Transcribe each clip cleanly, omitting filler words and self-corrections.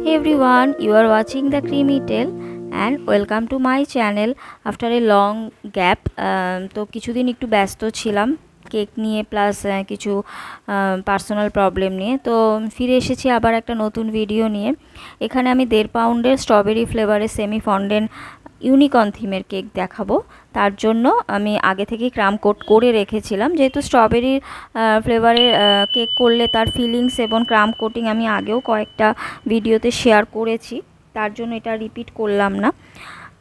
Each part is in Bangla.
Hey everyone, you are watching the Creamy Tale and welcome to my channel after a long gap. তো কিছুদিন একটু ব্যস্ত ছিলাম কেক নিয়ে প্লাস কিছু পার্সোনাল প্রবলেম নিয়ে। তো ফিরে এসেছি আবার একটা নতুন ভিডিও নিয়ে। এখানে আমি 1.5 পাউন্ডের স্ট্রবেরি ফ্লেভারের সেমি ফন্ডেন্ট ইউনিকর্ন থিমের কেক দেখাবো। তার জন্য আমি আগে থেকেই ক্রাম কোট করে রেখেছিলাম, যেহেতু স্ট্রবেরির ফ্লেভারের কেক করলে তার ফিলিংস এবং ক্রাম কোটিং আমি আগেও কয়েকটা ভিডিওতে শেয়ার করেছি, তার জন্য এটা রিপিট করলাম না।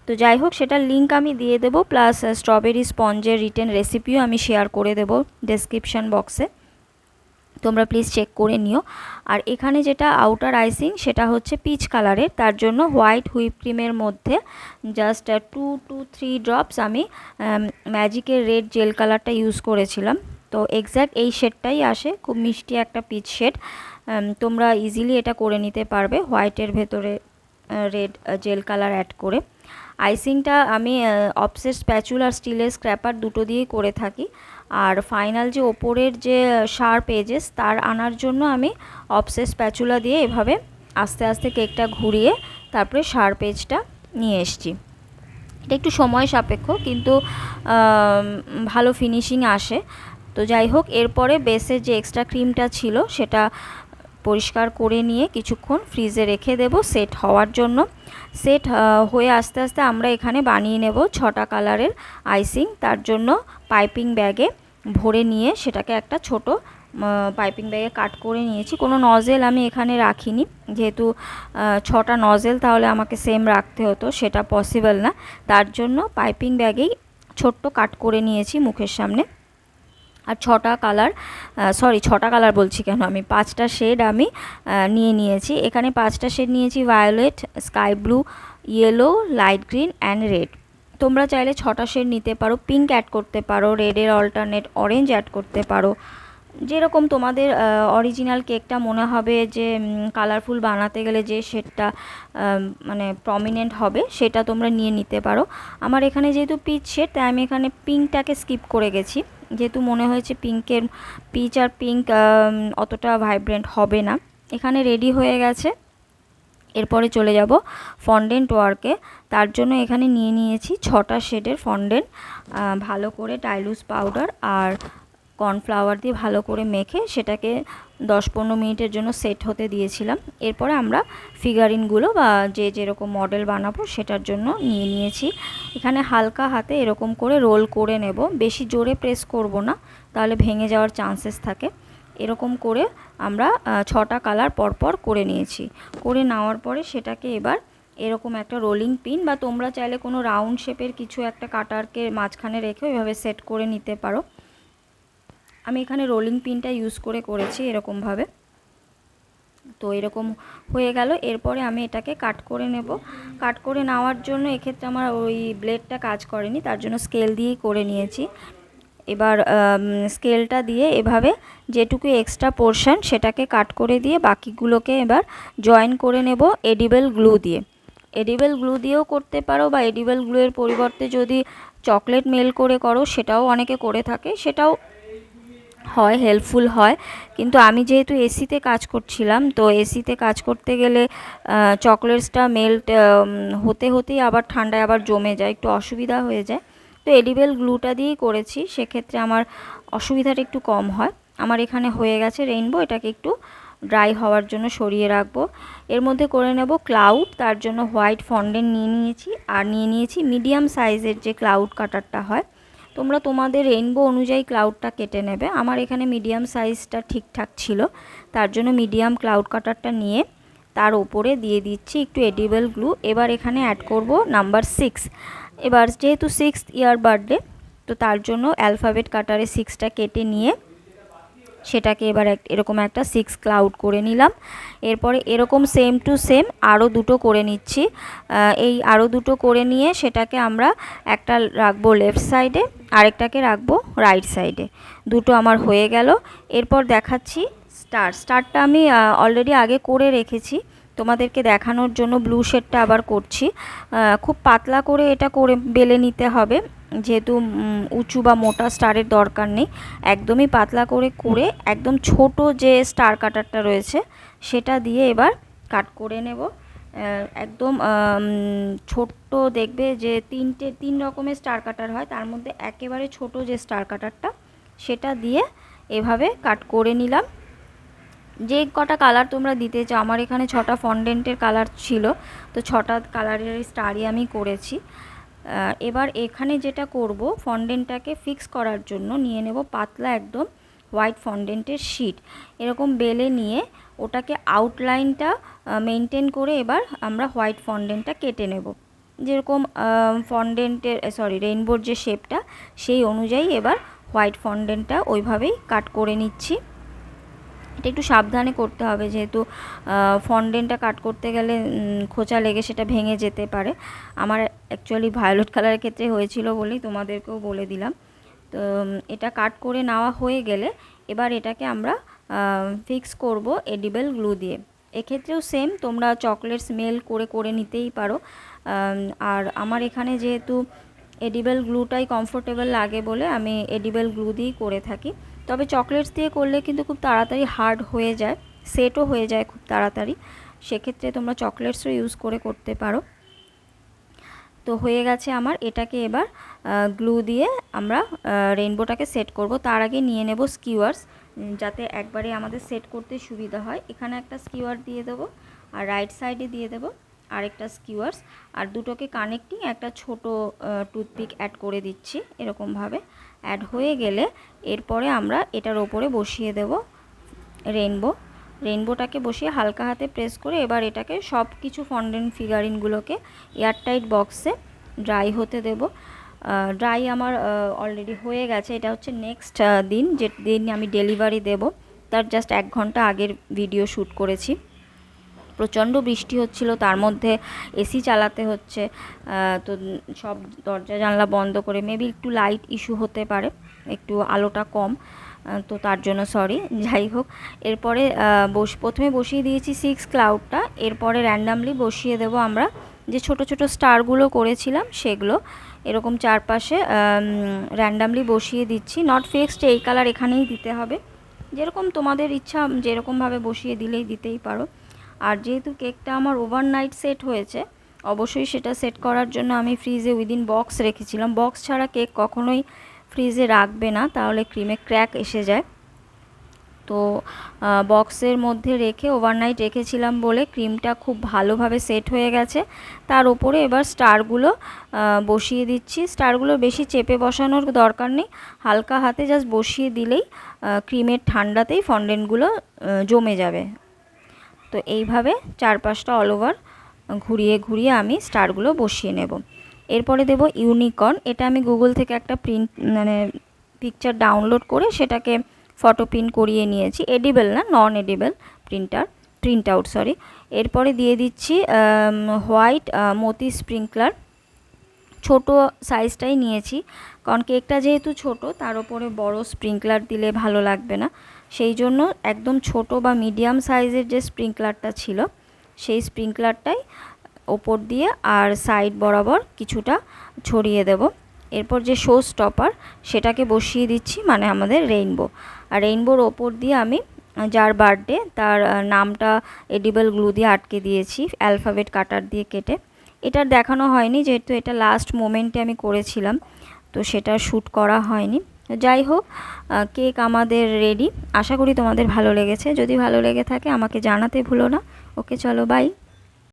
তো যাই হোক, সেটার লিঙ্ক আমি দিয়ে দেবো, প্লাস স্ট্রবেরি স্পঞ্জের রিটেন রেসিপিও আমি শেয়ার করে দেবো ডেসক্রিপশান বক্সে, তোমরা প্লিজ চেক করে নিও। আর এখানে যেটা আউটার আইসিং সেটা হচ্ছে পিচ কালারের, তার জন্য হোয়াইট হুইপ ক্রিমের মধ্যে জাস্ট 2 to 3 ড্রপস আমি ম্যাজিকের রেড জেল কালারটা ইউজ করেছিলাম। তো এক্স্যাক্ট এই শেডটাই আসে, খুব মিষ্টি একটা পিচ শেড। তোমরা ইজিলি এটা করে নিতে পারবে হোয়াইটের ভেতরে রেড জেল কালার অ্যাড করে। আইসিংটা আমি অবসেস স্প্যাচুল আর স্টিলের স্ক্র্যাপার দুটো দিয়েই করে থাকি। আর ফাইনাল যে ওপরের যে শার্প এজেস তার আনার জন্য আমি অবসেস স্প্যাচুলা দিয়ে এভাবে আস্তে আস্তে কেকটা ঘুরিয়ে তারপরে শার্প এজটা নিয়ে এসেছি। এটা একটু সময় সাপেক্ষ, কিন্তু ভালো ফিনিশিং আসে। তো যাই হোক, এরপরে বেসের যে এক্সট্রা ক্রিমটা ছিল সেটা পরিষ্কার করে নিয়ে কিছুক্ষণ ফ্রিজে রেখে দেব সেট হওয়ার জন্য। সেট হয়ে আস্তে আস্তে আমরা এখানে বানিয়ে নেব 6টা কালারের আইসিং। তার জন্য পাইপিং ব্যাগে ভরে নিয়ে সেটাকে একটা ছোট পাইপিং ব্যাগে কাট করে নিয়েছি। কোনো নজেল আমি এখানে রাখিনি, যেহেতু 6টা নজেল তাহলে আমাকে সেম রাখতে হতো, সেটা পসিবল না। তার জন্য পাইপিং ব্যাগেই ছোট্ট কাট করে নিয়েছি মুখের সামনে। আর 6টা কালার বলছি কেন, আমি 5টা শেড আমি নিয়েছি। এখানে 5টা শেড নিয়েছি: violet, sky blue, yellow, light green and red. তোমরা চাইলে 6টা শেড নিতে পারো, পিঙ্ক অ্যাড করতে পারো, রেডের অল্টারনেট অরেঞ্জ অ্যাড করতে পারো। যেরকম তোমাদের অরিজিনাল কেকটা মনে হবে যে কালারফুল বানাতে গেলে যে শেডটা মানে প্রমিনেন্ট হবে সেটা তোমরা নিয়ে নিতে পারো। আমার এখানে যেহেতু পিচ শেড, তাই আমি এখানে পিঙ্কটাকে স্কিপ করে গেছি, যেহেতু মনে হয়েছে পিচ আর পিঙ্ক অতটা ভাইব্রেন্ট হবে না। এখানে রেডি হয়ে গেছে। এরপরে চলে যাব ফন্ডেন্ট ওয়ার্কে। তার জন্য এখানে নিয়ে নিয়েছি 6টা শেডের ফন্ডেন্ট। ভালো করে টাইলুস পাউডার আর কর্নফ্লাওয়ার দিয়ে ভালো করে মেখে সেটাকে 10-15 মিনিটের জন্য সেট হতে দিয়েছিলাম। এরপরে আমরা ফিগারিনগুলো বা যেরকম মডেল বানাবো সেটার জন্য নিয়ে নিয়েছি। এখানে হালকা হাতে এরকম করে রোল করে নেব, বেশি জোরে প্রেস করব না, তাহলে ভেঙে যাওয়ার চান্সেস থাকে। এরকম করে আমরা 6টা কালার পরপর করে নিয়েছি। করে নেওয়ার পরে সেটাকে এবার এরকম একটা রোলিং পিন বা তোমরা চাইলে কোনো রাউন্ড শেপের কিছু একটা কাটারকে মাঝখানে রেখে ওইভাবে সেট করে নিতে পারো। আমি এখানে রোলিং পিনটা ইউজ করেছি এরকমভাবে। তো এরকম হয়ে গেল। এরপরে আমি এটাকে কাট করে নেব। কাট করে নেওয়ার জন্য এক্ষেত্রে আমার ওই ব্লেডটা কাজ করেনি, তার জন্য স্কেল দিয়েই করে নিয়েছি। এবার স্কেলটা দিয়ে এভাবে যেটুকু এক্সট্রা পোর্শন সেটাকে কাট করে দিয়ে বাকিগুলোকে এবার জয়েন করে নেব এডিবল গ্লু দিয়ে। এডিবল গ্লু দিয়েও করতে পারো, বা এডিবল গ্লুয়ের পরিবর্তে যদি চকলেট মেল করে করো সেটাও অনেকে করে থাকে, সেটাও হয়, হেল্পফুল হয়। কিন্তু আমি যেহেতু এসিতে কাজ করছিলাম, তো এসিতে কাজ করতে গেলে চকলেটসটা মেল্ট হতেই আবার ঠান্ডায় আবার জমে যায়, একটু অসুবিধা হয়ে যায়। তো এডিবল গ্লুটা দিয়েই করেছি, সেক্ষেত্রে আমার অসুবিধাটা একটু কম হয়। আমার এখানে হয়ে গেছে রেইনবো, এটাকে একটু ড্রাই হওয়ার জন্য সরিয়ে রাখবো। এর মধ্যে করে নেব ক্লাউড। তার জন্য হোয়াইট ফন্ডেন্ট নিয়ে নিয়েছি, আর নিয়ে নিয়েছি মিডিয়াম সাইজের যে ক্লাউড কাটারটা হয়। তোমরা তোমাদের রেইনবো অনুযায়ী ক্লাউডটা কেটে নেবে। আমার এখানে মিডিয়াম সাইজটা ঠিকঠাক ছিল, তার জন্য মিডিয়াম ক্লাউড কাটারটা নিয়ে তার ওপরে দিয়ে দিচ্ছি একটু এডিবল গ্লু। এবার এখানে অ্যাড করব নাম্বার 6। এবার যেহেতু 6th ইয়ার বার্থডে, তো তার জন্য অ্যালফাবেট কাটারে 6টা কেটে নিয়ে সেটাকে এবার এরকম একটা 6 ক্লাউড করে নিলাম। এরপরে এরকম সেম টু সেম আরও দুটো করে নিচ্ছি। এই আরও দুটো করে নিয়ে সেটাকে আমরা একটা রাখবো লেফট সাইডে, আরেকটাকে রাখবো রাইট সাইডে। দুটো আমার হয়ে গেল। এরপর দেখাচ্ছি স্টারটা আমি অলরেডি আগে করে রেখেছি, তোমাদেরকে দেখানোর জন্য ব্লু শেডটা আবার করছি। খুব পাতলা করে এটা করে বেলে নিতে হবে, যেহেতু উঁচু বা মোটা স্টারের দরকার নেই। একদমই পাতলা করে একদম ছোট যে স্টার কাটারটা রয়েছে সেটা দিয়ে এবার কাট করে নেব। একদম ছোট্ট দেখবে যে 3 রকমের স্টার কাটার হয়, তার মধ্যে একেবারে ছোট যে স্টার কাটারটা সেটা দিয়ে এভাবে কাট করে নিলাম। যে কটা কালার তোমরা দিতে চাও, আমার এখানে 6টা ফন্ডেন্টের কালার ছিল, তো 6টা কালারের স্টারই আমি করেছি। এবার এখানে যেটা করব, ফন্ডেন্টটাকে ফিক্স করার জন্য নিয়ে নেব পাতলা একদম হোয়াইট ফন্ডেন্টের শিট। এরকম বেলে নিয়ে ওটাকে আউটলাইনটা মেনটেন করে এবার আমরা হোয়াইট ফন্ডেন্টটা কেটে নেব। যেরকম ফন্ডেন্টের রেইনবোর যে শেপটা সেই অনুযায়ী এবার হোয়াইট ফন্ডেন্টটা ওইভাবেই কাট করে নিচ্ছি। এটা একটু সাবধানে করতে হবে, যেহেতু ফন্ডেন্টটা কাট করতে গেলে খোঁচা লেগে সেটা ভেঙে যেতে পারে। আমার অ্যাকচুয়ালি ভায়োলেট কালারের ক্ষেত্রে হয়েছিল বলেই তোমাদেরকেও বলে দিলাম। তো এটা কাট করে নেওয়া হয়ে গেলে এবার এটাকে আমরা ফিক্স করব এডিবল গ্লু দিয়ে। এক্ষেত্রেও সেম, তোমরা চকলেট স্মেল করে নিতেই পারো। আর আমার এখানে যেহেতু এডিবল গ্লুটাই কমফোর্টেবল লাগে বলে আমি এডিবল গ্লু দিয়েই করে থাকি। তবে চকলেটস দিয়ে করলে কিন্তু খুব তাড়াতাড়ি হার্ড হয়ে যায়, সেটও হয়ে যায় খুব তাড়াতাড়ি, সেক্ষেত্রে তোমরা চকলেটসও ইউজ করে করতে পারো। তো হয়ে গেছে আমার। এটাকে এবার গ্লু দিয়ে আমরা রেইনবোটাকে সেট করব। তার আগে নিয়ে নেব স্কিওয়ার্স, যাতে একবারে আমাদের সেট করতে সুবিধা হয়। এখানে একটা স্কিওয়ার দিয়ে দেবো, আর রাইট সাইডে দিয়ে দেবো আরেকটা স্কিওয়ার্স, আর দুটোকে কানেক্টিং একটা ছোট টুথপিক অ্যাড করে দিচ্ছি। এরকমভাবে অ্যাড হয়ে গেলে এরপরে আমরা এটার ওপরে বসিয়ে দেব রেইনবোটাকে বসিয়ে হালকা হাতে প্রেস করে এবার এটাকে সব কিছু ফন্ডেন্ট ফিগারিনগুলোকে এয়ারটাইট বক্সে ড্রাই হতে দেব। ড্রাই আমার অলরেডি হয়ে গেছে। এটা হচ্ছে নেক্সট দিন, যে দিন আমি ডেলিভারি দেব, তার জাস্ট 1 ঘন্টা আগের ভিডিও শ্যুট করেছি। প্রচণ্ড বৃষ্টি হচ্ছিল, তার মধ্যে এসি চালাতে হচ্ছে, তো সব দরজা জানলা বন্ধ করে, মেবি একটু লাইট ইস্যু হতে পারে, একটু আলোটা কম, তো তার জন্য সরি। যাই হোক, এরপরে প্রথমে বসিয়ে দিয়েছি 6 ক্লাউডটা, এরপরে র্যান্ডামলি বসিয়ে দেব আমরা যে ছোট ছোট স্টারগুলো করেছিলাম সেগুলো। এরকম চারপাশে র্যান্ডামলি বসিয়ে দিচ্ছি। নট ফিক্সড এই কালার এখানেই দিতে হবে, যেরকম তোমাদের ইচ্ছা যেরকমভাবে বসিয়ে দিলেই দিতেই পারো। আর যেহেতু কেকটা আমার ওভারনাইট সেট হয়েছে, অবশ্যই সেটা সেট করার জন্য আমি ফ্রিজে উইদিন বক্স রেখেছিলাম। বক্স ছাড়া কেক কখনোই ফ্রিজে রাখবে না, তাহলে ক্রিমে ক্র্যাক এসে যায়। তো বক্সের মধ্যে রেখে ওভারনাইট রেখেছিলাম বলে ক্রিমটা খুব ভালোভাবে সেট হয়ে গেছে। তার উপরে এবার স্টারগুলো বসিয়ে দিচ্ছি। স্টারগুলো বেশি চেপে বসানোর দরকার নেই, হালকা হাতে জাস্ট বসিয়ে দিলেই ক্রিমের ঠান্ডাতেই ফন্ডেন্টগুলো জমে যাবে। তো এইভাবে চারপাশটা অল ওভার ঘুরিয়ে ঘুরিয়ে আমি স্টারগুলো বসিয়ে নেব। এরপরে দেব ইউনিকর্ন। এটা আমি গুগল থেকে একটা পিকচার ডাউনলোড করে সেটাকে ফটো প্রিন্ট করিয়ে নিয়েছি। এডিবল না, নন এডিবল প্রিন্ট আউট। এরপরে দিয়ে দিচ্ছি হোয়াইট মতি স্প্রিংকলার। ছোট সাইজটাই নিয়েছি, কারণ কেকটা যেহেতু ছোট, তার উপরে বড় স্প্রিংকলার দিলে ভালো লাগবে না, সেই জন্য একদম ছোট বা মিডিয়াম সাইজের যে স্প্রিংকলারটা ছিল সেই স্প্রিংকলারটাই ওপর দিয়ে আর সাইড বরাবর কিছুটা ছড়িয়ে দেব। এরপর যে শো স্টপার সেটাকে বসিয়ে দিচ্ছি, মানে আমাদের রেইনবো। আর রেইনবোর ওপর দিয়ে আমি যার বার্থডে তার নামটা এডিবল গ্লু দিয়ে আটকে দিয়েছি, অ্যালফাবেট কাটার দিয়ে কেটে। এটার দেখানো হয়নি, যেহেতু এটা লাস্ট মোমেন্টে আমি করেছিলাম, তো সেটা শ্যুট করা হয়নি। যাই হোক, কেক আমাদের রেডি। আশা করি তোমাদের ভালো লেগেছে। যদি ভালো লেগে থাকে আমাকে জানাতে ভুলো না। ওকে, চলো, বাই।